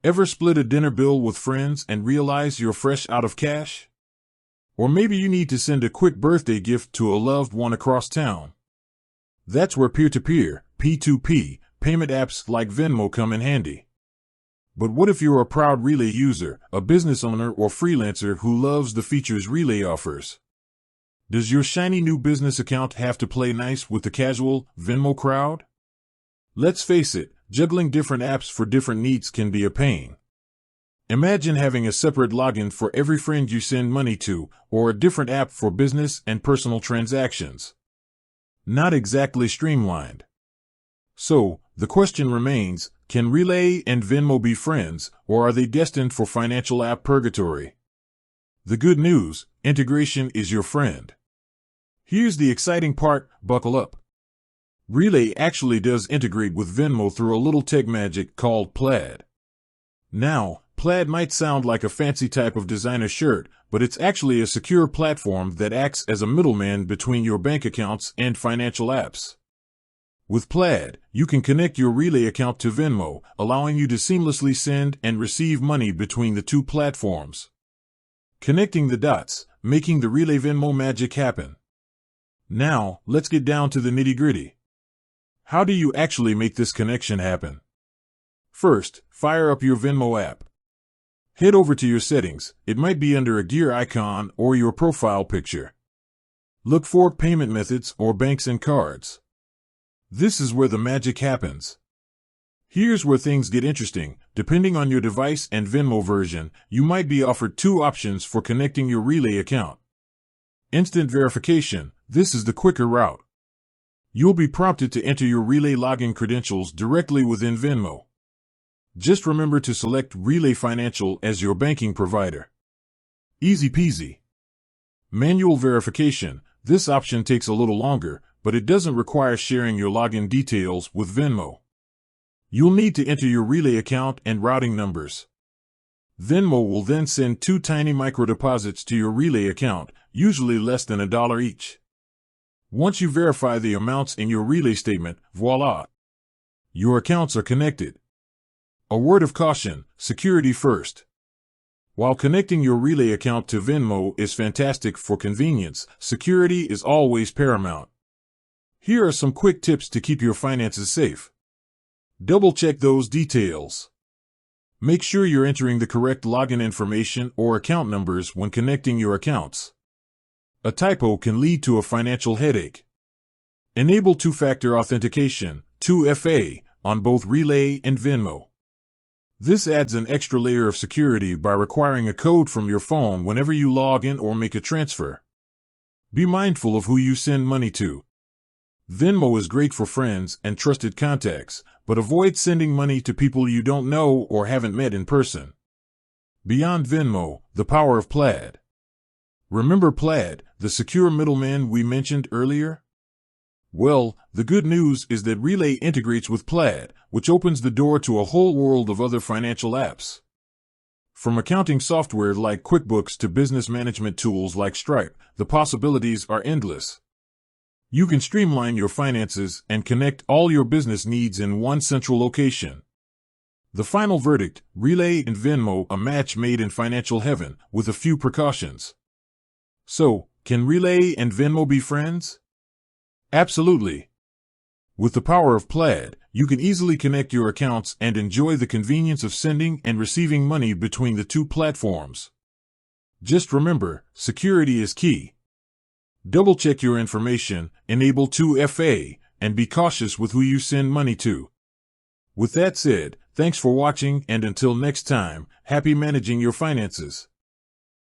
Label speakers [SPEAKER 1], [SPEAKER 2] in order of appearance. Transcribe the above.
[SPEAKER 1] Ever split a dinner bill with friends and realize you're fresh out of cash? Or maybe you need to send a quick birthday gift to a loved one across town. That's where peer-to-peer, P2P, payment apps like Venmo come in handy. But what if you're a proud Relay user, a business owner or freelancer who loves the features Relay offers? Does your shiny new business account have to play nice with the casual Venmo crowd? Let's face it, juggling different apps for different needs can be a pain. Imagine having a separate login for every friend you send money to, or a different app for business and personal transactions. Not exactly streamlined. So, the question remains, can Relay and Venmo be friends, or are they destined for financial app purgatory? The good news, integration is your friend. Here's the exciting part, buckle up. Relay actually does integrate with Venmo through a little tech magic called Plaid. Now, Plaid might sound like a fancy type of designer shirt, but it's actually a secure platform that acts as a middleman between your bank accounts and financial apps. With Plaid, you can connect your Relay account to Venmo, allowing you to seamlessly send and receive money between the two platforms. Connecting the dots, making the Relay Venmo magic happen. Now, let's get down to the nitty-gritty. How do you actually make this connection happen? First, fire up your Venmo app. Head over to your settings. It might be under a gear icon or your profile picture. Look for payment methods or banks and cards. This is where the magic happens. Here's where things get interesting. Depending on your device and Venmo version, you might be offered two options for connecting your Relay account. Instant verification. This is the quicker route. You'll be prompted to enter your Relay login credentials directly within Venmo. Just remember to select Relay Financial as your banking provider. Easy peasy. Manual verification. This option takes a little longer, but it doesn't require sharing your login details with Venmo. You'll need to enter your Relay account and routing numbers. Venmo will then send 2 tiny microdeposits to your Relay account, usually less than $1 each. Once you verify the amounts in your Relay statement, voila! Your accounts are connected. A word of caution, security first. While connecting your Relay account to Venmo is fantastic for convenience, security is always paramount. Here are some quick tips to keep your finances safe. Double-check those details. Make sure you're entering the correct login information or account numbers when connecting your accounts. A typo can lead to a financial headache. Enable two-factor authentication, 2FA, on both Relay and Venmo. This adds an extra layer of security by requiring a code from your phone whenever you log in or make a transfer. Be mindful of who you send money to. Venmo is great for friends and trusted contacts, but avoid sending money to people you don't know or haven't met in person. Beyond Venmo, the power of Plaid. Remember Plaid, the secure middleman we mentioned earlier? Well, the good news is that Relay integrates with Plaid, which opens the door to a whole world of other financial apps. From accounting software like QuickBooks to business management tools like Stripe, the possibilities are endless. You can streamline your finances and connect all your business needs in one central location. The final verdict, Relay and Venmo, a match made in financial heaven, with a few precautions. So, can Relay and Venmo be friends? Absolutely. With the power of Plaid, you can easily connect your accounts and enjoy the convenience of sending and receiving money between the two platforms. Just remember, security is key. Double-check your information, enable 2FA, and be cautious with who you send money to. With that said, thanks for watching, and until next time, happy managing your finances.